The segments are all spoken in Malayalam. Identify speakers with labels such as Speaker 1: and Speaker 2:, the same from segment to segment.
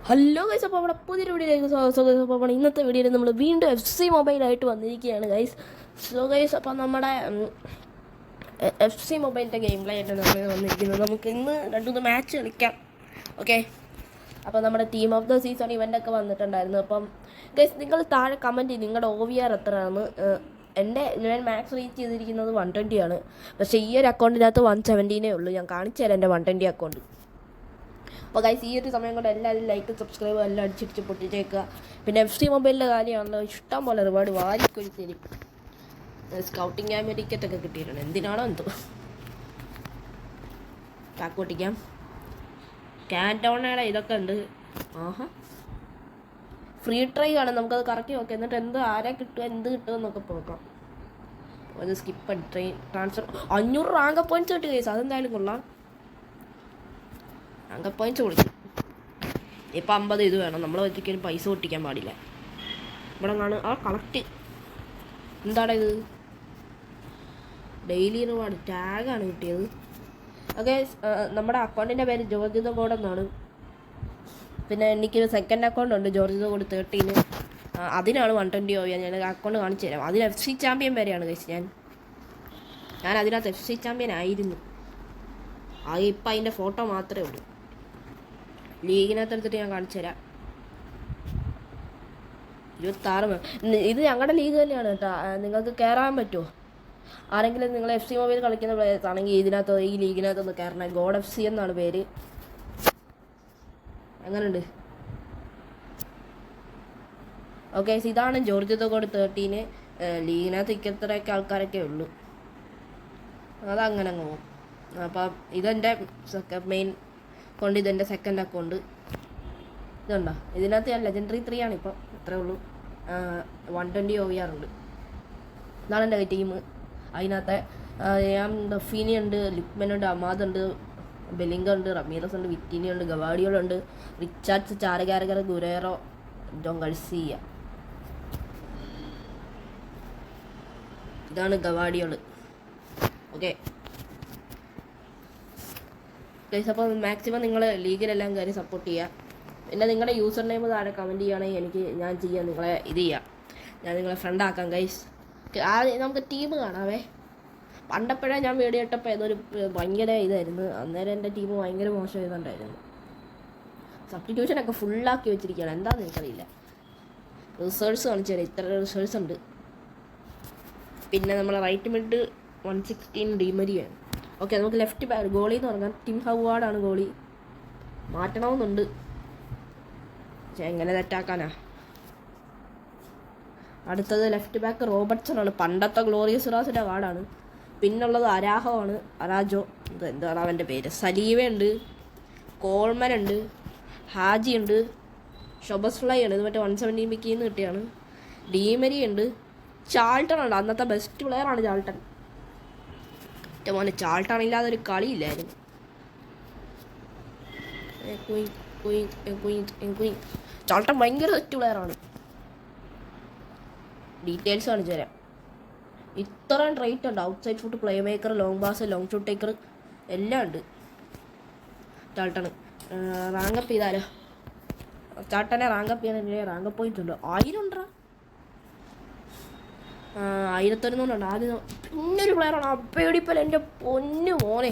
Speaker 1: ഹലോ ഗൈസ്, അപ്പോൾ നമ്മുടെ പുതിയൊരു വീഡിയോയിലേക്ക് സ്വാഗതം. അപ്പോൾ ഇന്നത്തെ വീഡിയോയിൽ നമ്മൾ വീണ്ടും FC മൊബൈലായിട്ട് വന്നിരിക്കുകയാണ് ഗൈസ്. സോ ഗൈസ്, അപ്പോൾ നമ്മുടെ FC മൊബൈലിൻ്റെ ഗെയിം പ്ലേ ആയിട്ട് നമ്മൾ വന്നിരിക്കുന്നത്. നമുക്ക് ഇന്ന് 2-3 മാച്ച് കളിക്കാം. ഓക്കെ, അപ്പോൾ നമ്മുടെ ടീം ഓഫ് ദ സീസൺ ഇവൻ്റൊക്കെ വന്നിട്ടുണ്ടായിരുന്നു. അപ്പം ഗൈസ്, നിങ്ങൾ താഴെ കമൻറ്റ് ചെയ്യും നിങ്ങളുടെ OVR എത്രയാണ്. ഞാൻ മാക്സ് റീച്ച് ചെയ്തിരിക്കുന്നത് 120 ആണ്. പക്ഷേ ഈ ഒരു അക്കൗണ്ടിനകത്ത് 170 ഉള്ളൂ. ഞാൻ കാണിച്ചു തരാം എൻ്റെ 120 അക്കൗണ്ട്. അപ്പോൾ ഗൈസ്, ഈ ഒരു സമയം കൊണ്ട് എല്ലാവരും ലൈക്ക് സബ്സ്ക്രൈബ് എല്ലാം അടിച്ചിടിച്ച് പൊട്ടിച്ചേക്കുക. പിന്നെ FC മൊബൈലിൻ്റെ കാര്യമാണല്ലോ, ഇഷ്ടം പോലെ ഒരുപാട് വാരിക്കൊരു തരും. സ്കൗട്ടിങ് ക്യാമ്പ് ടിക്കറ്റൊക്കെ കിട്ടിയിട്ടുണ്ട്. എന്തിനാണോ എന്തോ. പാക്ക് പൊട്ടിക്കാം. ക്യാൻറ്റോണയുടെ ഇതൊക്കെ ഉണ്ട്. ആഹാ, ഫ്രീ ട്രൈ ആണ്. നമുക്കത് കറക്റ്റ് നോക്കാം. എന്നിട്ട് ആരെ കിട്ടുക, എന്ത് കിട്ടുമെന്നൊക്കെ നോക്കാം. അത് skip train transfer 500 rank points കിട്ടി ഗൈസ്. അതെന്തായാലും കൊള്ളാം. റാങ്ക് പോയിന്റ്സ് കൊടുക്കും. ഇപ്പം 50 ഇത് വേണം. നമ്മൾ ഒരിക്കലും പൈസ പൊട്ടിക്കാൻ പാടില്ല. ഇവിടെ കാണും കളക്ട്. എന്താണ് ഇത്? ഡെയിലി റിവാർഡ് ടാഗാണ് കിട്ടിയത്. ഓക്കെ, നമ്മുടെ അക്കൗണ്ടിൻ്റെ പേര് ജോർജ് ദ ഗോഡ് എന്നാണ്. പിന്നെ എനിക്കൊരു സെക്കൻഡ് അക്കൗണ്ട് ഉണ്ട്, ജോർജ് ദ ഗോഡ് 13. അതിനാണ് 120 OVR. ഞാൻ അക്കൗണ്ട് കാണിച്ചു തരാം. അതിന് FC ചാമ്പ്യൻ വരെയാണ് കഴിച്ച്. ഞാൻ അതിനകത്ത് FC ചാമ്പ്യൻ ആയിരുന്നു. ഇപ്പം അതിൻ്റെ ഫോട്ടോ മാത്രമേ ഉള്ളൂ. ലീഗിനകത്ത് എടുത്തിട്ട് ഞാൻ കാണിച്ചു തരാം. 26. ഇത് ഞങ്ങളുടെ ലീഗ് തന്നെയാണ് കേട്ടോ. നിങ്ങൾക്ക് കയറാൻ പറ്റുമോ? ആരെങ്കിലും നിങ്ങൾ FC മൊബൈൽ കളിക്കുന്ന പ്ലേയേഴ്സ് ആണെങ്കിൽ ഇതിനകത്ത് ഈ ലീഗിനകത്തൊന്ന് കയറണം. ഗോഡ് FC എന്നാണ് പേര്. അങ്ങനെയുണ്ട്. ഓക്കെ, ഇതാണ് ജോർജ് ദ ഗോഡ് 13. ലീഗിനകത്ത് ഇത്രയൊക്കെ ആൾക്കാരൊക്കെ ഉള്ളൂ. അതങ്ങനെ അങ്ങ് പോകും. അപ്പം ഇതെൻ്റെ മെയിൻ അക്കൗണ്ട്. ഇതെൻ്റെ സെക്കൻഡ് അക്കൗണ്ട്. ഇതുണ്ടോ? ഇതിനകത്ത് ഞാൻ ലെജൻഡറി 3 ആണ് ഇപ്പം. അത്രേ ഉള്ളൂ. 120 OVR ഉണ്ട്. ഇതാണ് എൻ്റെ ടീം. അതിനകത്ത് ഞാൻ റഫീനി ഉണ്ട്, ലുക്മൻ ഉണ്ട്, അമാദ് ഉണ്ട്, ബെലിംഗ ഉണ്ട്, റമീറസ് ഉണ്ട്, വിറ്റീനി ഉണ്ട്, ഗവാഡിയോൾ ഉണ്ട്, റിച്ചാർഡ്സ്, ചാരകാരകർ, ഗുരേറോ, ജോൺ ഗൾസിയ. ഇതാണ് ഗവാഡിയോൾ. ഓക്കെ ഗൈസ്, അപ്പോൾ മാക്സിമം നിങ്ങൾ ലീഗിലെല്ലാം കയറി സപ്പോർട്ട് ചെയ്യുക. പിന്നെ നിങ്ങളുടെ യൂസർ നെയിം താഴെ കമൻറ്റ് ചെയ്യുകയാണെങ്കിൽ ഞാൻ ചെയ്യാം. നിങ്ങളെ ഇത് ചെയ്യാം. ഞാൻ നിങ്ങളെ ഫ്രണ്ടാക്കാം ഗൈസ്. നമുക്ക് ടീം കാണാവേ. പണ്ടപ്പോഴേ ഞാൻ വീഡിയോ ഇട്ടപ്പോൾ ഏതൊരു ഭയങ്കര ഇതായിരുന്നു. അന്നേരം എൻ്റെ ടീം ഭയങ്കര മോശം ചെയ്തുകൊണ്ടായിരുന്നു. സബ്സ്റ്റിറ്റ്യൂഷനൊക്കെ ഫുള്ളാക്കി വെച്ചിരിക്കുകയാണ്. എന്താണെന്ന് എനിക്കറിയില്ല. റിസൾട്ട്സ് കാണിച്ചു തരാം. ഇത്ര റിസൾട്ട്സ് ഉണ്ട്. പിന്നെ നമ്മളെ റൈറ്റ് മിഡ് 116 ഡിമരിയാണ്. ഓക്കെ, നമുക്ക് ലെഫ്റ്റ് ബാക്ക് ഗോളി എന്ന് പറഞ്ഞാൽ ടിം ഹവാർഡാണ് ഗോളി. മാറ്റണമെന്നുണ്ട്. പക്ഷേ എങ്ങനെ തെറ്റാക്കാനാ? അടുത്തത് ലെഫ്റ്റ് ബാക്ക് റോബർട്ട്സൺ ആണ്. പണ്ടത്തെ ഗ്ലോറിയസ് റാസിൻ്റെ വാർഡാണ്. പിന്നുള്ളത് അരാഹോ ആണ്. അരാജോ എന്താണ് അവൻ്റെ പേര്. സലീവയുണ്ട്, കോൾമൻ ഉണ്ട്, ഹാജി ഉണ്ട്, ഷൊബസ്ഫ്ലൈ ഉണ്ട്. ഇത് മറ്റേ 170 മിക്കിന്ന് കിട്ടിയാണ്. ഡീമരി ഉണ്ട്, ചാൾട്ടൺ ഉണ്ട്. അന്നത്തെ ബെസ്റ്റ് പ്ലെയറാണ് ചാൾട്ടൺ. മോനെ, ചാൾട്ടൺ ഇല്ലാതെ ഒരു കളിയില്ലായിരുന്നു. ചാൾട്ടൺ ഭയങ്കര ബെസ്റ്റ് പ്ലെയറാണ്. ഡീറ്റെയിൽസ് കാണിച്ചു തരാം. ഇത്രയും റേറ്റ് ഉണ്ട്. Outside foot, playmaker, long pass, long shoot taker എല്ലാം ഉണ്ട്. ചാൾട്ടണ് റാങ്കപ്പ് ചെയ്താലോ? ചാൾട്ടനെ റാങ്കപ്പ് ചെയ്യാൻ റാങ്കപ്പ് പോയിന്റ് ഉണ്ട്. 1000 ഉണ്ടോ? 1100 ആദ്യം. പിന്നൊരു പ്ലെയറാണ് അപ്പേടിപ്പൽ. എൻ്റെ പൊന്നു മോനെ,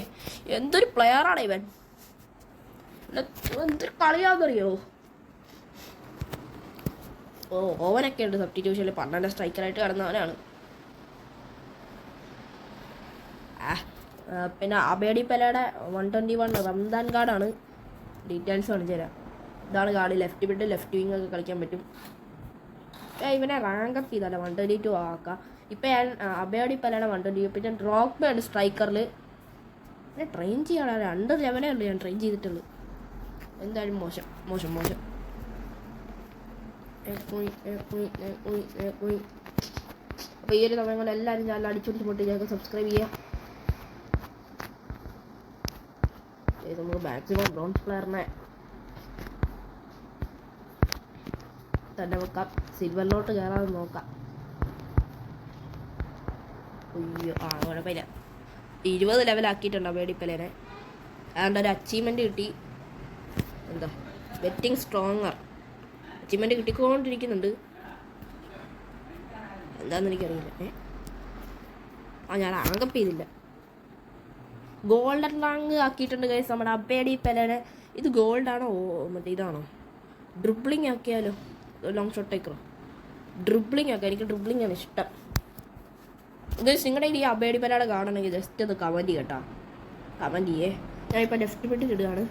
Speaker 1: എന്തൊരു പ്ലെയറാണ് ഇവൻ. എന്തൊരു കളിയാണെന്നറിയോ? ഓവനൊക്കെ ഉണ്ട് സബ്സ്റ്റിറ്റ്യൂഷനിൽ. 12 സ്ട്രൈക്കറായിട്ട് കിടന്നവനാണ്. പിന്നെ അബേഡി പെലയുടെ 121 റംദാൻ കാർഡാണ്. ഡീറ്റെയിൽസ് കാണിച്ചു തരാം. ഇതാണ് card. Left mid, left wing ഒക്കെ കളിക്കാൻ പറ്റും. ഇവനെ റാങ്കപ്പ് ചെയ്താലോ? 122 ആക്കാം. ഇപ്പം ഞാൻ അബേഡി പെലയുടെ 120. പിന്നെ ഡ്രോപ്പ് ഉണ്ട് സ്ട്രൈക്കറിൽ. പിന്നെ ട്രെയിൻ ചെയ്യാൻ 2 ലെവലേ ഉള്ളൂ ഞാൻ ട്രെയിൻ ചെയ്തിട്ടുള്ളൂ. എന്തായാലും മോശം മോശം മോശം. അപ്പോൾ ഈ ഒരു സമയം കൊണ്ട് എല്ലാവരും ചാനൽ അടിച്ചുകൊണ്ട് പൊട്ടിച്ചേക്ക് സബ്സ്ക്രൈബ് ചെയ്യുക. നമുക്ക് മാക്സിമം ബ്രോൺസ് പ്ലെയറിനെ തന്നെ വെക്കാം. സിൽവറിലോട്ട് കയറാതെ നോക്കാം. അയ്യോ, കുഴപ്പമില്ല. 20 ലെവലാക്കിയിട്ടുണ്ട് അബേഡിപ്പലേനെ. അതുകൊണ്ട് ഒരു അച്ചീവ്മെൻറ്റ് കിട്ടി. എന്താ ഗെറ്റിംഗ് സ്ട്രോങ്ങർ. അച്ചീവ്മെൻറ്റ് കിട്ടിക്കൊണ്ടിരിക്കുന്നുണ്ട്. എന്താണെന്ന് എനിക്കറിയില്ല. ഞാൻ റാങ്കപ്പ് ചെയ്തില്ല. ഗോൾഡൻ റാങ്ക് ആക്കിയിട്ടുണ്ട് ഗൈസ് നമ്മുടെ അബേഡി പെലനെ. ഇത് ഗോൾഡാണോ മറ്റേ ഇതാണോ? ഡ്രിബ്ലിങ് ആക്കിയാലോ? ലോങ് ഷോട്ട് ടേക്കറോ? ഡ്രിബ്ലിങ് ആക്കാം. എനിക്ക് ഡ്രിബ്ലിങ് ആണ് ഇഷ്ടം. ഗൈസ് നിങ്ങളുടെ ഈ അബേഡി പെലയുടെ കാണണമെങ്കിൽ ജസ്റ്റ് ഒന്ന് കമൻറ്റ് കേട്ടോ. കമൻറ്റ് ചെയ്യേ. ഞാനിപ്പോൾ ലെഫ്റ്റ് ബെഡിൽ ഇടുകയാണ്.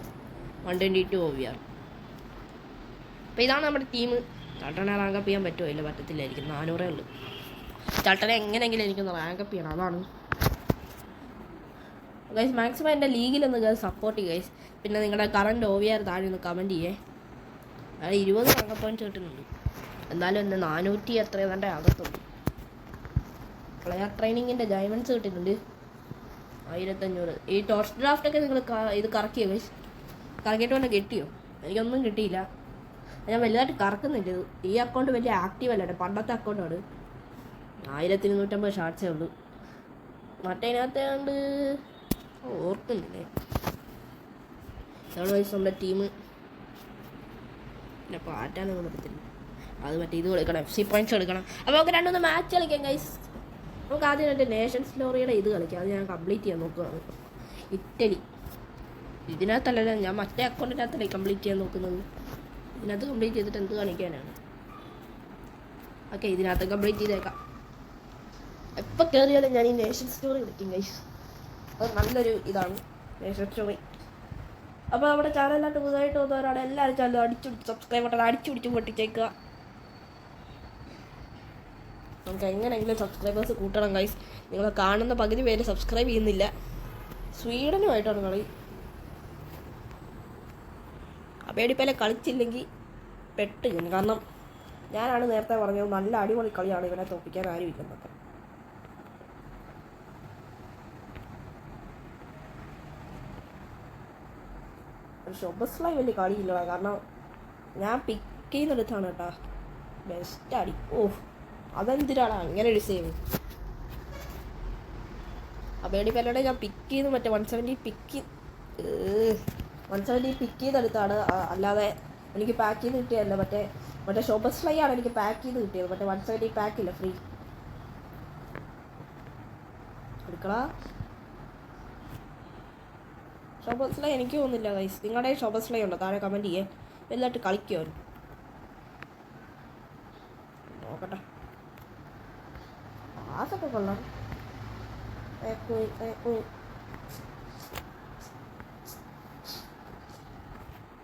Speaker 1: 122 OVR. അപ്പോൾ ഇതാണ് നമ്മുടെ ടീം. ചട്ടനെ റാങ്കപ്പ് ചെയ്യാൻ പറ്റുമോ? ഇല്ല, പറ്റത്തില്ലായിരിക്കും. 400 ഉള്ളൂ. ചട്ടനെ എങ്ങനെയെങ്കിലും എനിക്കൊന്ന് റാങ്കപ്പ് ചെയ്യണം, അതാണ് ഗൈസ്. മാക്സിമം എൻ്റെ ലീഗിലൊന്ന് ഗൈസ് സപ്പോർട്ട് ചെയ്യും ഗൈസ്. പിന്നെ നിങ്ങളുടെ കറണ്ട് OVR താഴെ ഒന്ന് കമൻറ്റ് ചെയ്യേ. അത് 20 റാങ്ക് പോയിൻറ്റ്സ് കിട്ടുന്നുണ്ട്. എന്നാലും എന്നെ 400 എത്ര ഏതാണ്ട് അകത്തുള്ളൂ. പ്ലെയർ ട്രെയിനിങ്ങിൻ്റെ ഡയമണ്ട്സ് കിട്ടിയിട്ടുണ്ട് 1500. ഈ ടോർച്ച് ഡ്രാഫ്റ്റൊക്കെ നിങ്ങൾ ഇത് കറക്കിയോ ഗൈസ്? കറക്കിയിട്ട് വല്ല കിട്ടിയോ? എനിക്കൊന്നും കിട്ടിയില്ല. ഞാൻ വലുതായിട്ട് കറക്കുന്നില്ല. ഇത് ഈ അക്കൗണ്ട് വലിയ ആക്റ്റീവ് അല്ല, പണ്ടത്തെ അക്കൗണ്ടാണ്. 1250 ഷാർട്സേ ഉള്ളൂ. മറ്റേതിനകത്ത് കണ്ട് ഓർക്കുന്നില്ലേ. ഇതാണ് വയസ്സ് നമ്മുടെ ടീം. പിന്നെ പാറ്റാനൊന്നും പറ്റത്തില്ല. അത് മറ്റേ ഇത് കളിക്കണം, FC പോയിൻറ്റ്സ് എടുക്കണം. അപ്പോൾ നമുക്ക് 2-3 മാച്ച് കളിക്കാം ഗൈസ്. നമുക്ക് ആദ്യം എൻ്റെ നേഷൻസ് ലോറിയുടെ ഇത് കളിക്കാം. അത് ഞാൻ കംപ്ലീറ്റ് ചെയ്യാൻ നോക്കുകയാണ്. ഇറ്റലി ഇതിനകത്തല്ലല്ലോ, ഞാൻ മറ്റേ അക്കൗണ്ടിനകത്തല്ലേ കംപ്ലീറ്റ് ചെയ്യാൻ നോക്കുന്നത്. ഇതിനകത്ത് കംപ്ലീറ്റ് ചെയ്തിട്ട് എന്ത് കാണിക്കാനാണ്? ഓക്കെ, ഇതിനകത്ത് കംപ്ലീറ്റ് ചെയ്തേക്കാം. എപ്പോൾ കയറിയാലും ഞാൻ ഈ നേഷൻ സ്റ്റോറി കളിക്കും ഗൈസ്. അത് നല്ലൊരു ഇതാണ് നേഷൻ സ്റ്റോറി. അപ്പോൾ നമ്മുടെ ചാനലിലായിട്ട് പുതുതായിട്ട് വന്നവരാണ് എല്ലാവരും ചാനൽ അടിച്ചുപിടിച്ച് സബ്സ്ക്രൈബ് ബട്ടൺ അടിച്ചുപിടിച്ച് പൊട്ടിച്ചേക്കുക. നമുക്ക് എങ്ങനെയെങ്കിലും സബ്സ്ക്രൈബേഴ്സ് കൂട്ടണം ഗൈസ്. നിങ്ങൾ കാണുന്ന പകുതി പേര് സബ്സ്ക്രൈബ് ചെയ്യുന്നില്ല. സ്വീഡനുമായിട്ടാണ് കളി. അബേഡിപ്പേലെ കളിച്ചില്ലെങ്കിൽ പെട്ട് ചെയ്യുന്നു. കാരണം ഞാനാണ് നേരത്തെ പറഞ്ഞത് നല്ല അടിപൊളി കളിയാണ്, ഇവനെ തോപ്പിക്കാൻ ആരുമില്ലെന്നൊക്കെ. ഷോബസ്ലായി വലിയ കളിയില്ല, കാരണം ഞാൻ പിക്ക് ചെയ്യുന്നിടത്താണ് കേട്ടോ. ബെസ്റ്റ് അടി. അതെന്തിനാണ് അങ്ങനെ ഒരു സേവ്? അബേഡിപ്പേലയുടെ ഞാൻ പിക്ക് ചെയ്ത് മറ്റേ 170 പിക്ക് ചെയ്തെടുത്താണ്. അല്ലാതെ എനിക്ക് പാക്ക് ചെയ്ത് കിട്ടിയതല്ല. മറ്റേ ഷോബസ്ലൈ ആണ് എനിക്ക് പാക്ക് ചെയ്ത് കിട്ടിയത്. മറ്റേ 170 പാക്കില്ല, ഫ്രീ. എടുക്കളാ ഷോബസ്ലൈ. എനിക്ക് തോന്നുന്നില്ല ഗൈസ്. നിങ്ങളുടെ ഷോബസ്ലൈ ഉണ്ടോ? താഴെ കമൻറ്റ് ചെയ്യേ. വലുതായിട്ട് കളിക്കുമോ? നോക്കട്ടെ. പാസൊക്കെ കൊള്ളാം.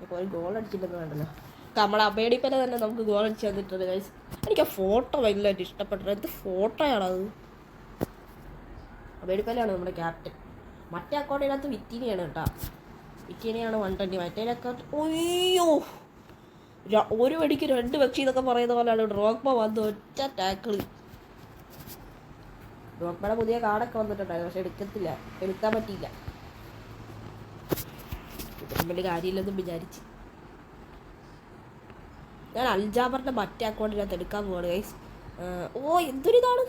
Speaker 1: ഇപ്പോൾ ഒരു ഗോൾ അടിച്ചില്ലെന്ന് വേണ്ടല്ലോ. നമ്മുടെ അബേഡിപ്പേല തന്നെ നമുക്ക് ഗോൾ അടിച്ച് തന്നിട്ടുണ്ട് ഗൈസ്. എനിക്ക് ആ ഫോട്ടോ ഭയങ്കരമായിട്ട് ഇഷ്ടപ്പെട്ടത്. എന്ത് ഫോട്ടോയാണത്? അബേഡിപ്പേലയാണ് നമ്മുടെ ക്യാപ്റ്റൻ. മറ്റേ അക്കൗണ്ടിനകത്ത് വിറ്റീനിയാണ് കേട്ടോ. വിറ്റീനിയാണ് 120. മറ്റേതിനൊക്കെ ഒയ്യോ ഒരു വെടിക്ക് 2 പക്ഷി എന്നൊക്കെ പറയുന്ന പോലെയാണ്. ഡ്രോഗ്ബ വന്ന് ഒറ്റ ടാക്കിള്. ഡ്രോഗ്ബയുടെ പുതിയ കാർഡൊക്കെ വന്നിട്ടുണ്ടായിരുന്നു, പക്ഷെ എടുക്കാൻ പറ്റിയില്ല. ഇതിനും വലിയ കാര്യമില്ലെന്നും വിചാരിച്ച് ഞാൻ അൽജാബറിൻ്റെ മറ്റേ അക്കൗണ്ടിനകത്ത് എടുക്കാൻ പോവാണ് ഗൈസ്. എന്തൊരിതാണ്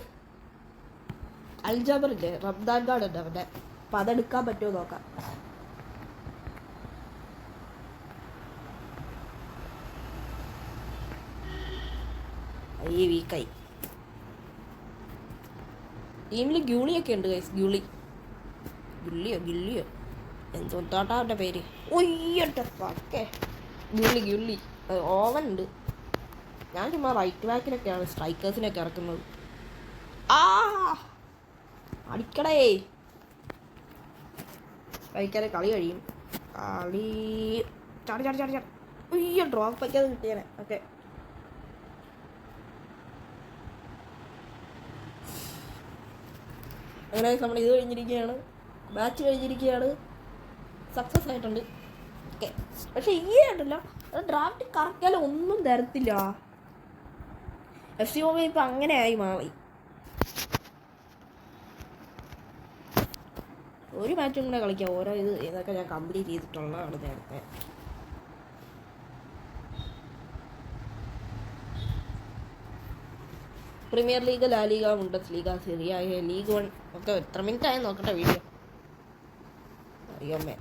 Speaker 1: അൽജാബറിൻ്റെ റംദാൻ കാർഡ് ഉണ്ട് അവൻ്റെ. അപ്പം അതെടുക്കാൻ പറ്റുമോ നോക്കാം. ഈ വീക്കായി. ടീമിൽ ഗ്യൂളിയൊക്കെ ഉണ്ട് ഗൈസ്. ഗിള്ളിയോ എന്തോട്ടാ അവൻ്റെ പേര്? ഒയ്യട്ടെ പക്കെ. ഗിള്ളി ഓവൻ ഉണ്ട്. ഞാൻ ചുമ്മാ റൈറ്റ് ബാക്കിലൊക്കെയാണ് സ്ട്രൈക്കേഴ്സിനൊക്കെ ഇറക്കുന്നത്. അടിക്കടേ. കഴിക്കാതെ കളി കഴിയും. ചാടി. അയ്യോ ഡ്രോപ്പ് വയ്ക്കാതെ കിട്ടിയാനെ. ഓക്കെ, അങ്ങനെ നമ്മൾ ഇത് കഴിഞ്ഞിരിക്കുകയാണ്. മാച്ച് കഴിഞ്ഞിരിക്കുകയാണ്. സക്സസ് ആയിട്ടുണ്ട്. ഓക്കെ, പക്ഷെ ഈ ആയിട്ടില്ല. ഡ്രാഫ്റ്റ് കറക്കിയാലും ഒന്നും തരത്തില്ല. FC മൊബൈൽ ഇപ്പം അങ്ങനെ ആയി മാറി. ഒരു മാച്ചും കൂടെ കളിക്കാം. ഓരോ ഇതൊക്കെ ഞാൻ കംപ്ലീറ്റ് ചെയ്തിട്ടുള്ളതാണ് നേരത്തെ. പ്രീമിയർ ലീഗ്, ലാ ലീഗ, ബുണ്ടസ് ലീഗ, സിറിയ, ലീഗ് 1 ഒക്കെ എത്ര മിനിറ്റ് ആയി നോക്കട്ടെ വീഡിയോ. അറിയാമേ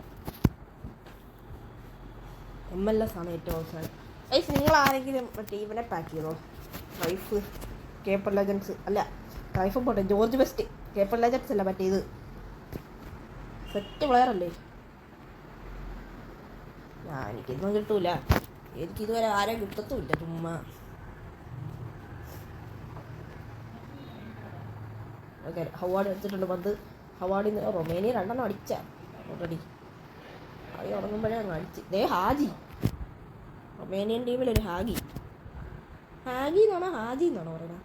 Speaker 1: MLS ആണ് ഏറ്റവും അവസാനം. ഗൈസ് നിങ്ങൾ ആരെങ്കിലും മറ്റേ ഇവനെ പാക്ക് ചെയ്തോ? റൈഫ് കേപ്പർ ലെജൻസ് അല്ല, റൈഫും പോട്ടെ, ജോർജ് ബെസ്റ്റ്. കേപ്പർ ലെജൻസ് അല്ല, മറ്റേ ഇത് സെറ്റ് പ്ലെയർ അല്ലേ. എനിക്കിതൊന്നും കിട്ടൂല, എനിക്കിതുവരെ ആരെയും കിട്ടത്തുമില്ല. ചുമ്മാ ഓക്കെ. ഹവാർഡ് എടുത്തിട്ടുണ്ട് 10. ഹവാർഡിൽ നിന്ന് റൊമേനിയ 2 അടിച്ച ഓൾറെഡി. കളി തുടങ്ങുമ്പോഴേ അങ്ങ് അടിച്ച്. ഹാജി, റൊമേനിയൻ ടീമിലൊരു ഹാജി എന്നാണോ ഹാജി എന്നാണോ പറയുന്നത്?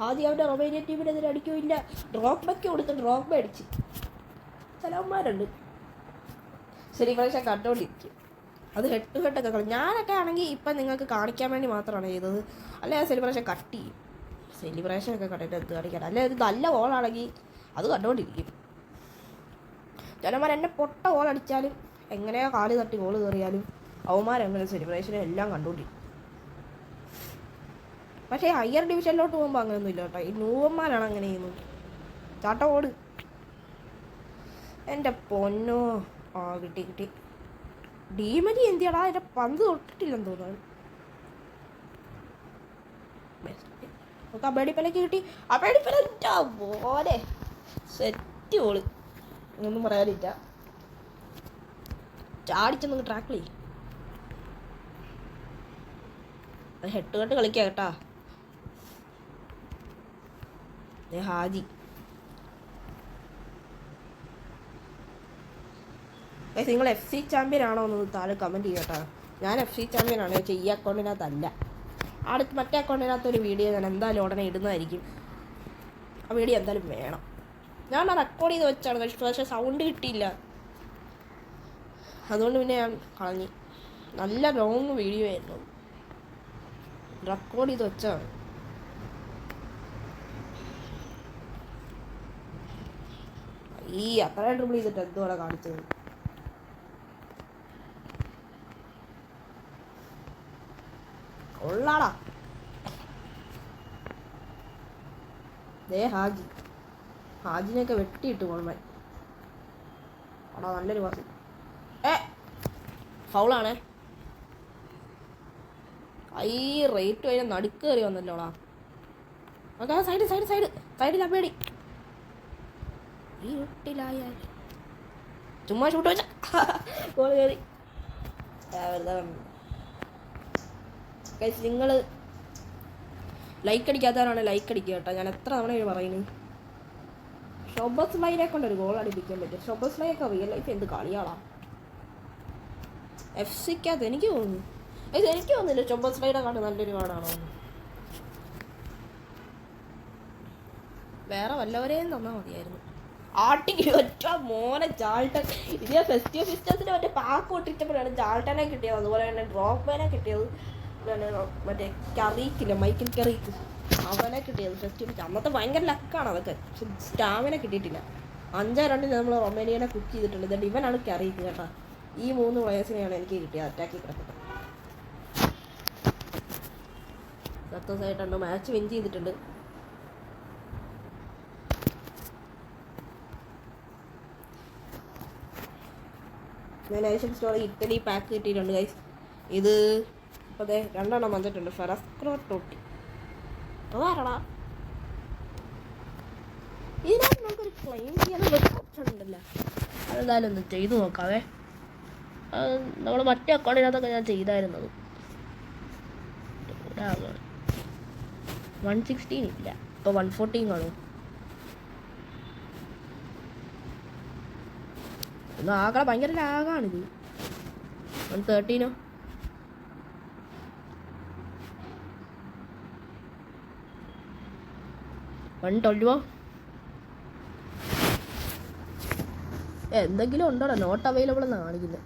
Speaker 1: ഹാജി അവൻ്റെ റൊമേനിയൻ ടീമിനെതിരെ അടിക്കില്ല. ഡ്രോഗ്ബയ്ക്ക് കൊടുത്ത് ഡ്രോഗ്ബ അടിച്ച്. ചിലവന്മാരുണ്ട് സെലിബ്രേഷൻ കണ്ടോണ്ടിരിക്കും. അത് ഹെഡ് ടു ഹെഡൊക്കെ കളി. ഞാനൊക്കെ ആണെങ്കിൽ ഇപ്പം നിങ്ങൾക്ക് കാണിക്കാൻ വേണ്ടി മാത്രമാണ് ചെയ്തത്. അല്ലെ സെലിബ്രേഷൻ കട്ട് ചെയ്യും. സെലിബ്രേഷനൊക്കെ കണ്ടിട്ട് എന്ത് കാണിക്കാൻ? അല്ലെ ഇത് നല്ല ഗോളാണെങ്കിൽ അത് കണ്ടുകൊണ്ടിരിക്കും. ചിലമാർ എന്നെ പൊട്ട ഗോൾ അടിച്ചാലും എങ്ങനെയോ കാല് തട്ടി ഗോൾ കയറിയാലും അവന്മാരെങ്ങനെ സെലിബ്രേഷനും എല്ലാം കണ്ടുകൊണ്ടിരിക്കും. പക്ഷേ ഹയർ ഡിവിഷനിലോട്ട് പോകുമ്പോൾ അങ്ങനെയൊന്നും ഇല്ല കേട്ടോ. ഈ ന്യൂവന്മാരാണ് അങ്ങനെ ചെയ്യുന്നത്. ചാട്ട ഓട്. എൻ്റെ പൊന്നോ. കിട്ടി. ഡീമരി എന്തിയാടാ? എൻ്റെ പന്ത് തൊട്ടിട്ടില്ലെന്ന് തോന്നുന്നു. അബേഡിപ്പലക്ക് കിട്ടി. അബേഡിപ്പല പോലെ സെറ്റ് ഗോള്, ഒന്നും പറയാനില്ല. ചാടിച്ചെന്ന് ട്രാക്കിൽ ഹെഡ് ടു ഹെഡ് കളിക്കാം കേട്ടാ. ഹാജി നിങ്ങൾ FC ചാമ്പ്യൻ ആണോ എന്ന് താഴെ കമൻറ്റ് ചെയ്യട്ടാ. ഞാൻ FC ചാമ്പ്യൻ ആണ്. പക്ഷേ ഈ അക്കൗണ്ടിനകത്തല്ല. മറ്റേ അക്കൗണ്ടിനകത്ത് ഒരു വീഡിയോ ഞാൻ എന്തായാലും ഉടനെ ഇടുന്നതായിരിക്കും. ആ വീഡിയോ എന്തായാലും വേണം. ഞാൻ റെക്കോർഡ് ചെയ്ത് വെച്ചാണ്, പക്ഷേ സൗണ്ട് കിട്ടിയില്ല. അതുകൊണ്ട് പിന്നെ ഞാൻ കളഞ്ഞു. നല്ല ലോങ് വീഡിയോ ആയിരുന്നു, റെക്കോർഡ് ചെയ്ത് വെച്ചാണ്. അത്ര ഡ്രിബിൾ ചെയ്തിട്ട് എന്തുവാണ് കാണിച്ചത്? കൊള്ളാടാ. ഹാജിനെയൊക്കെ വെട്ടിയിട്ട് കൊള്ളാൻ. അടാ നല്ലൊരു പാസ്. ഫൗളാണേ. റേറ്റ് അതിനെ നടുക്ക് കയറി വന്നല്ലോടാ. ഓക്കെ, സൈഡിൽ അപ്പേടി. ഈ വീട്ടിലായ ചുമ്മാ ഷൂട്ട് വെച്ച ഗോൾ കയറി. നിങ്ങൾ ലൈക്ക് അടിക്കാത്തവരാണ് ലൈക്ക് അടിക്കുക കേട്ടോ. ഞാൻ എത്ര തവണ പറയുന്നു. ഷോബസ്ലൈനെ കൊണ്ടൊരു ഗോൾ അടിപ്പിക്കാൻ പറ്റും. ഷോബസ്ലൈയൊക്കെ റിയൽ ലൈഫ് എന്ത് കളിയാളാണ്. FCക്കകത്ത് എനിക്ക് തോന്നുന്നു. എനിക്ക് തോന്നുന്നില്ല ഷോബസ്ലൈയുടെ കാർഡ് നല്ലൊരു കാർഡാണോ. വേറെ വല്ലവരെയും തന്നാൽ മതിയായിരുന്നു. ആട്ടിക്ക് ഒറ്റ മോനെ ജാൾട്ടൻ. ഇതേ ഫെസ്റ്റീവ് ഫിസ്റ്റേഴ്സിന് മറ്റേ പാക്ക് പൊട്ടിച്ചപ്പോഴാണ് ജാൾട്ടനെ കിട്ടിയത്. അതുപോലെ തന്നെ ഡ്രോഗ്ബനെ കിട്ടിയത്. മറ്റേ കറീക്കില്ല, മൈക്കിൾ കറീക്ക്, അവനെ കിട്ടിയത് ഫെസ്റ്റീവ്. അന്നത്തെ ഭയങ്കര ലക്കാണ് അതൊക്കെ. പക്ഷെ സ്റ്റാമിന കിട്ടിയിട്ടില്ല. 5-2 നമ്മൾ റൊമേനിയനെ കുക്ക് ചെയ്തിട്ടുണ്ട്. എന്നിട്ട് ഇവനാണ് കറീക്ക് കേട്ടോ. ഈ 3 പ്ലേയേഴ്സിനെയാണ് എനിക്ക് കിട്ടിയത് അറ്റാക്കി കിടക്കുന്നത്. സക്സസ് ആയിട്ടുണ്ട്. മാച്ച് വിൻ ചെയ്തിട്ടുണ്ട്. നേഷൻ സ്റ്റോറി ഇറ്റലി പാക്ക് കിട്ടിയിട്ടുണ്ട് ഗൈസ്. ഇത് ഇപ്പോൾ 2 വന്നിട്ടുണ്ട്. ഫെറസ്ക്രോ ടോട്ടി അതാരടാ? ഇതിനകത്ത് നമുക്കൊരു ക്ലെയിം ചെയ്യാനുള്ള ഓപ്ഷൻ ഉണ്ടല്ലോ. അതെന്തായാലും ഒന്ന് ചെയ്തു നോക്കാവേ. നമ്മൾ മറ്റേ അക്കൗണ്ടിനകത്തൊക്കെ ഞാൻ ചെയ്തായിരുന്നത്. 116 ഇല്ല, ഇപ്പോൾ 114 കാണും. ഒന്ന് ആകെ ഭയങ്കര ലാഗാണിത്. 113 112 എന്തെങ്കിലും ഉണ്ടോടാ? നോട്ട് അവൈലബിൾ എന്നാണ് കാണിക്കുന്നത്.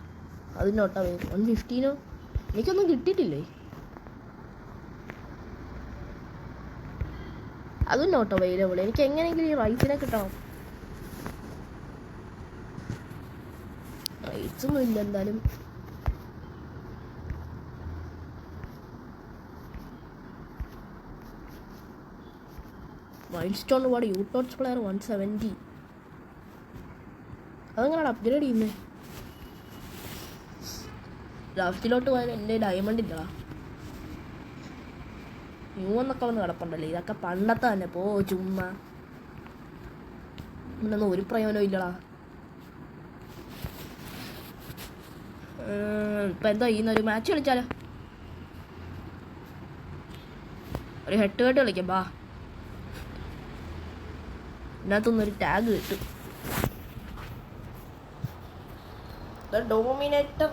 Speaker 1: അത് നോട്ട് അവൈലബിൾ. 115 എനിക്കൊന്നും കിട്ടിയിട്ടില്ലേ? അതും നോട്ട് അവൈലബിൾ. എനിക്ക് എങ്ങനെയെങ്കിലും ഈ റൈസിനെ കിട്ടണം. റൈസൊന്നും ഇല്ല എന്തായാലും. വൈൽഡ് സ്റ്റോൺ വാർഡ് യൂട്ടോട്സ് പ്ലെയർ 170. അതെങ്ങനെയാണ് അപ്ഗ്രേഡ് ചെയ്യുന്നത്? ലാസ്റ്റിലോട്ട് പോയാൽ എൻ്റെ ഡയമണ്ട് ഇല്ലടാ. ന്യൂ എന്നൊക്കെ വന്ന് കിടപ്പുണ്ടല്ലോ, ഇതൊക്കെ പണ്ടത്തെ തന്നെ. പോ ചുമ്മാ, ഇന്നൊന്നും ഒരു പ്രയോജനവും ഇല്ലടാ. ഇപ്പം എന്താ ചെയ്യുന്നൊരു മാച്ച് കളിച്ചാലോ? ഒരു ഹെഡ് കളിക്കാം ബാ. ഇതിനകത്തൊന്നൊരു ടാഗ് കിട്ടും. ഡോമിനേറ്റർ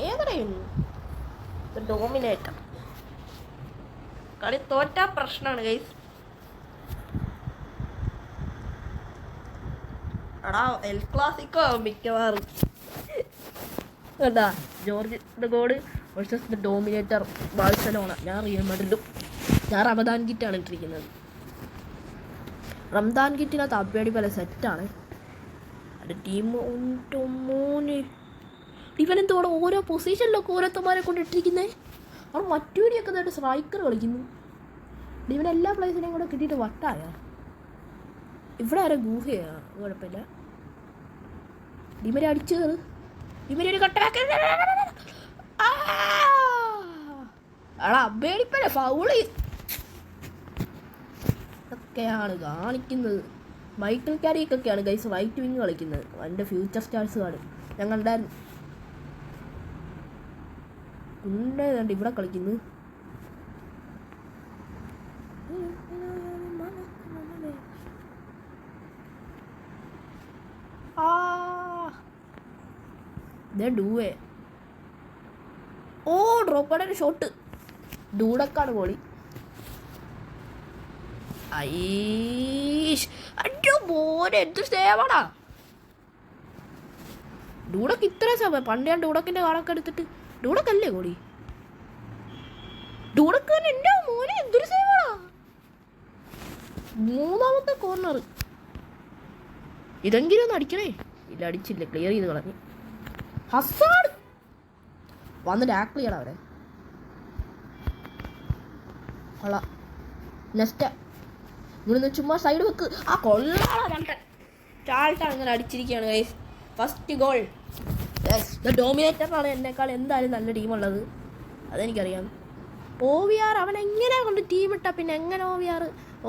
Speaker 1: ഏതായിരുന്നു? ഡോമിനേറ്റർ കളി തോറ്റാ പ്രശ്നമാണ് ഗൈസ്. എടാ എൽ ക്ലാസിക്കോ മിക്കവാറും കേട്ടാ. George the God versus the dominator Barcelona. ഞാൻ റിയൽ മാഡ്രിഡും. ഞാൻ റമദാൻ കിറ്റാണ് ഇട്ടിരിക്കുന്നത്. റംദാൻ കിറ്റിനകത്ത് അപ്പേടി പല സെറ്റാണ്. അത് ടീം മോന് ഇവനെന്തോടെ ഓരോ പൊസിഷനിലൊക്കെ ഓരോരുത്തന്മാരെ കൊണ്ട് ഇട്ടിരിക്കുന്നത്. അവർ മറ്റൂരിയൊക്കെ നേരിട്ട് സ്ട്രൈക്കർ കളിക്കുന്നു. ഇവൻ എല്ലാ പ്ലേസിനെയും കൂടെ കിട്ടിയിട്ട് വട്ടായ. ഇവിടെ ആരെ ഗൂഹയാ? കുഴപ്പമില്ല. ഡിമരെ അടിച്ചു കയറ്. ഡിമരെ ഒരു കട്ട ആടാ അബേടിപ്പല ഫൗള്. ഇതൊക്കെയാണ് കാണിക്കുന്നത്. മൈക്കിൾ കാരിക്കൊക്കെയാണ് ഗൈസ് റൈറ്റ് വിങ് കളിക്കുന്നത്. എൻ്റെ ഫ്യൂച്ചർ സ്റ്റാർസ് കാണും. ഞാൻ കണ്ടായിരുന്നു. ഉണ്ടേതുണ്ട് ഇവിടെ കളിക്കുന്നു. ഡൂവേ ഓ ഡ്രോപ്പയുടെ ഒരു ഷോട്ട്. ഡൂഡക്കാണ് ഗോളി. അയ്യോ മോനെ എന്ത് സേവാടാ. ഡൂഡക്ക് ഇത്ര സമയം. പണ്ട് ഞാൻ ഡൂഡക്കിൻ്റെ കാളൊക്കെ എടുത്തിട്ട് ഡൂഡക്കല്ലേ ഗോളി. ഡൂഡക്ക് തന്നെ എൻ്റെ മോനെ എന്തൊരു സേവാടാ. മൂന്നാമത്തെ കോർണർ. ഇതെങ്കിലും ഒന്ന് അടിക്കണേ. ഇല്ല അടിച്ചില്ല. ക്ലിയർ ചെയ്ത് കളഞ്ഞു. ഹസാഡ് വന്ന് ടാക്കിൾ ചെയ്യണം അവരെ. കൊള്ളാം. നെക്സ്റ്റ് ഇവിടുന്ന് ചുമ്മാ സൈഡ് വെക്ക്. ആ കൊള്ളാം. ചാൾട്ടാണ് ഇങ്ങനെ അടിച്ചിരിക്കുകയാണ് ഗൈസ്. First goal. ഡോമിനേറ്ററാണ് എന്നെക്കാൾ എന്തായാലും നല്ല ടീമുള്ളത്, അതെനിക്കറിയാം. OVR അവൻ എങ്ങനെ കൊണ്ട് ടീം ഇട്ടാ പിന്നെ എങ്ങനെ OVR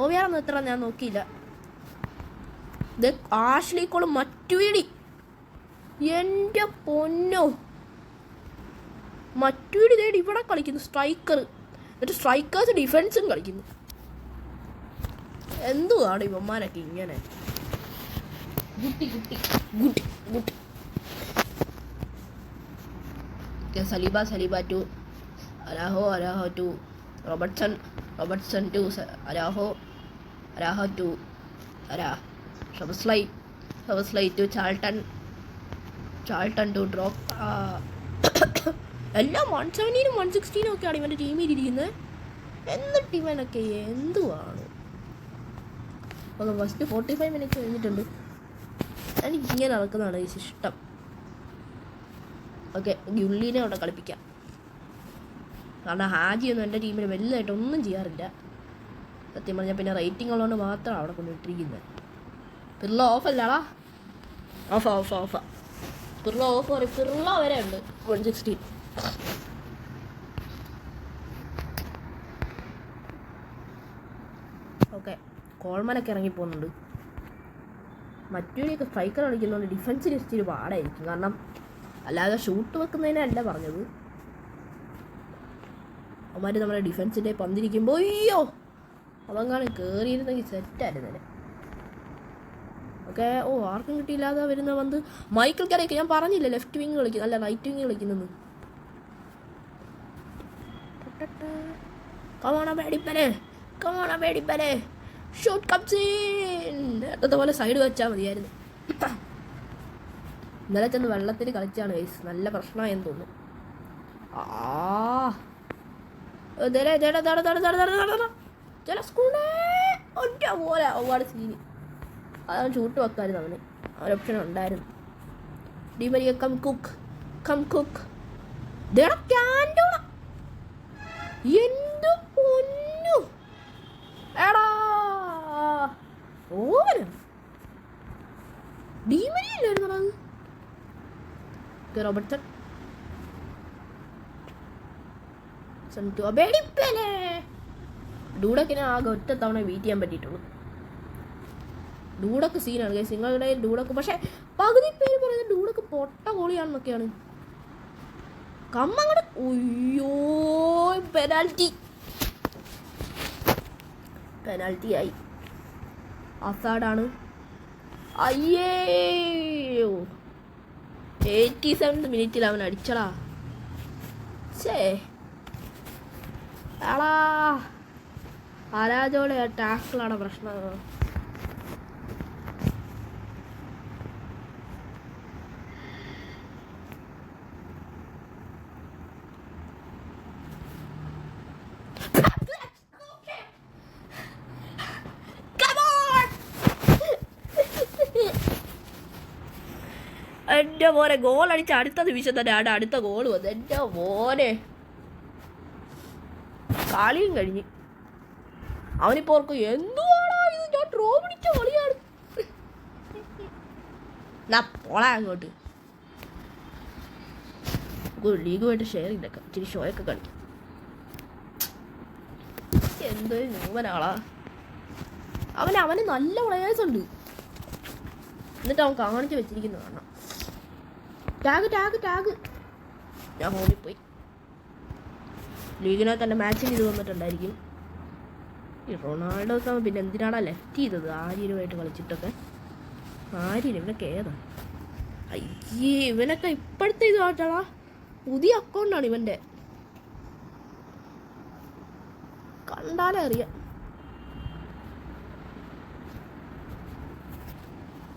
Speaker 1: ഒന്നും ഇത്ര ഞാൻ നോക്കിയില്ല. ഇത് ആഷ്ലിക്കോളും മറ്റുവിടി. എൻ്റെ പൊന്നോ, മറ്റൊരു തേടി ഇവിടെ കളിക്കുന്നു സ്ട്രൈക്കർ. എന്നിട്ട് സ്ട്രൈക്കേഴ്സ് ഡിഫൻസും കളിക്കുന്നു. എന്തുവാണ് ഇവന്മാരൊക്കെ ഇങ്ങനെ? ഗുട്ടി ഗുട്ടി ഗുട്ടി ഗുട്ടി. Saliba to Araujo to Robertson to Araujo to Szoboszlai to Charlton to drop. എല്ലാം 170 160 ഒക്കെയാണ് ഇവൻ്റെ ടീമിൽ ഇരിക്കുന്നത്. എന്നിട്ട് ഇവനൊക്കെ എന്തുവാണ്? ഓക്കെ, ഫസ്റ്റ് 45 മിനിറ്റ്സ് കഴിഞ്ഞിട്ടുണ്ട്. എനിക്കിങ്ങനെ നടക്കുന്നതാണ് ഇഷ്ടം. ഓക്കെ, ഗുള്ളിനെ അവിടെ കളിപ്പിക്കാം. കാരണം ഹാജിയൊന്നും എൻ്റെ ടീമിന് വലുതായിട്ട് ഒന്നും ചെയ്യാറില്ല സത്യം പറഞ്ഞാൽ. പിന്നെ റേറ്റിംഗ് ഉള്ളതുകൊണ്ട് മാത്രമാണ് അവിടെ കൊണ്ടിട്ടിരിക്കുന്നത്. പിള്ള ഓഫല്ലാടാ. ഓഫാ പിള്ള ഓഫ് പറയും. പിള്ള വരെ ഉണ്ട് 160. ഓക്കെ, കോൾമനൊക്കെ ഇറങ്ങിപ്പോകുന്നുണ്ട്. മറ്റൊരു സ്ട്രൈക്കർ കളിക്കുന്നതുകൊണ്ട് ഡിഫൻസിന് ഇച്ചിരി പാടായിരിക്കും. കാരണം അല്ലാതെ ഷൂട്ട് വെക്കുന്നതിനല്ല പറഞ്ഞത്. അവന്മാർ നമ്മുടെ ഡിഫൻസിൻ്റെ പന്തിരിക്കുമ്പോൾ അയ്യോ അവങ്ങാണ് കയറിയിരുന്നെങ്കിൽ സെറ്റായിരുന്നേ. ഓക്കെ, ആർക്കും കിട്ടിയില്ലാതെ വരുന്ന പന്ത് മൈക്കിൾ കാരിക്ക്. ഞാൻ പറഞ്ഞില്ല ലെഫ്റ്റ് വിങ് കളിക്കുന്നു, അല്ല റൈറ്റ് വിങ് കളിക്കുന്നെന്ന്. കമോണ പേടിപ്പനെ ഷൂട്ട് കംസ് ഇൻ. അതുപോലെ സൈഡ് വെച്ചാൽ മതിയായിരുന്നു. ഇന്നലെ ചെന്ന് വെള്ളത്തിൽ കളിച്ചാണ് ഗൈസ്. നല്ല പ്രശ്നമായെന്ന് തോന്നുന്നു. പോലെ ഒരുപാട് സീന്. അതാണ് ഷൂട്ട് വെക്കായിരുന്നു അവന്. ഓപ്ഷൻ ഉണ്ടായിരുന്നു. ഡിമരിയ കം കുക്ക്. എന്തു പൊന്നു എടാ. ഓവന് ഡിമരിയല്ലായിരുന്നു അത്. റോബർട്ട്സൺ ഡൂഡക്കിനെ ആകെ ഒറ്റ തവണ വെയിറ്റ് ചെയ്യാൻ പറ്റിയിട്ടുള്ളൂ. ഡൂഡക്ക് സീനാണ് ഗൈസ്. നിങ്ങളുടെ ഡൂഡക്ക് പക്ഷെ പകുതി പേര് പറയുന്നത് ഡൂഡക്ക് പൊട്ട ഗോളിയാണെന്നൊക്കെയാണ്. കമ്മങ്ങടെ ഒയ്യോ പെനാൽറ്റി ആയി. അസാഡാണ്. അയ്യോ 87th മിനിറ്റിൽ അവൻ അടിച്ചടാ. ആളാ ആരാജോടെ ടാക്കിളാണ് പ്രശ്നം. എൻ്റെ മോനെ ഗോൾ അടിച്ച് അടുത്ത നിമിഷം തന്നെ ആണ് അടുത്ത ഗോൾ വന്നത്. എൻ്റെ മോനെ കളിയും കഴിഞ്ഞ്. അവനിപ്പോൾ ഓർക്കും എന്തുവാണോ ഇത്, ഞാൻ ഡ്രോ പിടിച്ച കളിയാണ്. പോളാ അങ്ങോട്ട് ലീഗുമായിട്ട് ഷെയർ ചെയ്തേക്കാം. ഇച്ചിരി ഷോയൊക്കെ കളിക്കും. എന്തൊരു ന്യൂവനാളാ അവന് നല്ല പ്ലേയേഴ്സ് ഉണ്ട്. എന്നിട്ട് അവൻ കാണിച്ച് വെച്ചിരിക്കുന്നത് കാണാം. ടാഗ് ഞാൻ ഹോമിൽ പോയി. ലീഗിനകത്ത് തന്നെ മാച്ചിൽ ഇത് വന്നിട്ടുണ്ടായിരിക്കും. ഈ റൊണാൾഡോ പിന്നെ എന്തിനാണ് ലെഫ്റ്റ് ചെയ്തത് ആര്യനുമായിട്ട് കളിച്ചിട്ടൊക്കെ. ആര്യൻ ഇവനൊക്കെ ഏതാ? അയ്യേ ഇവനൊക്കെ ഇപ്പോഴത്തെ ഇത് ആട്ടാളാ. പുതിയ അക്കൗണ്ടാണ് ഇവൻ്റെ. കണ്ടാലേ അറിയാം.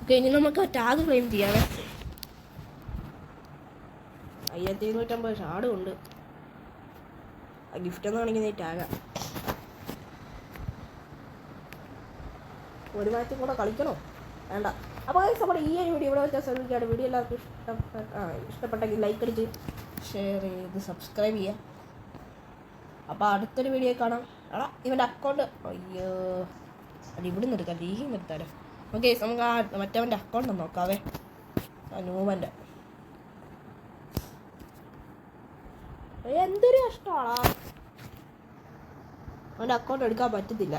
Speaker 1: ഓക്കെ ഇനി നമുക്ക് ടാഗ് ക്ലെയിം ചെയ്യാവേ. 1750 ഷാഡും ഉണ്ട്. ആ ഗിഫ്റ്റ് എന്ന് കാണിക്കുന്ന ഈ ടാഗാ. ഒരു മാച്ച് കൂടെ കളിക്കണോ വേണ്ട. അപ്പോൾ നമ്മുടെ ഈ ഒരു വീഡിയോ ഇവിടെ വെച്ചാൽ ശ്രമിക്കുകയാണ്. വീഡിയോ എല്ലാവർക്കും ഇഷ്ടപ്പെട്ടെങ്കിൽ ലൈക്ക് അടിച്ച് ഷെയർ ചെയ്ത് സബ്സ്ക്രൈബ് ചെയ്യുക. അപ്പോൾ അടുത്തൊരു വീഡിയോ കാണാം. ഇവൻ്റെ അക്കൗണ്ട് അയ്യോ അത് ഇവിടെ നിന്ന് എടുക്കാം. ലീഗിൽ നിന്ന് എടുത്താലോ. ഓക്കെ നമുക്ക് മറ്റവൻ്റെ അക്കൗണ്ട് നോക്കാവേ. നൂവൻ്റെ എന്തൊരു കഷ്ടമാണോ അവൻ്റെ അക്കൗണ്ട് എടുക്കാൻ പറ്റത്തില്ല.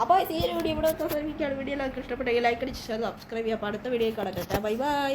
Speaker 1: അപ്പോൾ ഈ ഒരു വീഡിയോ ഇവിടെ ശ്രമിക്കുകയാണ്. വീഡിയോ എല്ലാവർക്കും ഇഷ്ടപ്പെട്ടെങ്കിൽ ലൈക്ക് അടിച്ച് സബ്സ്ക്രൈബ് ചെയ്യുക. അപ്പോൾ അടുത്ത വീഡിയോ കാണാം. Bye bye.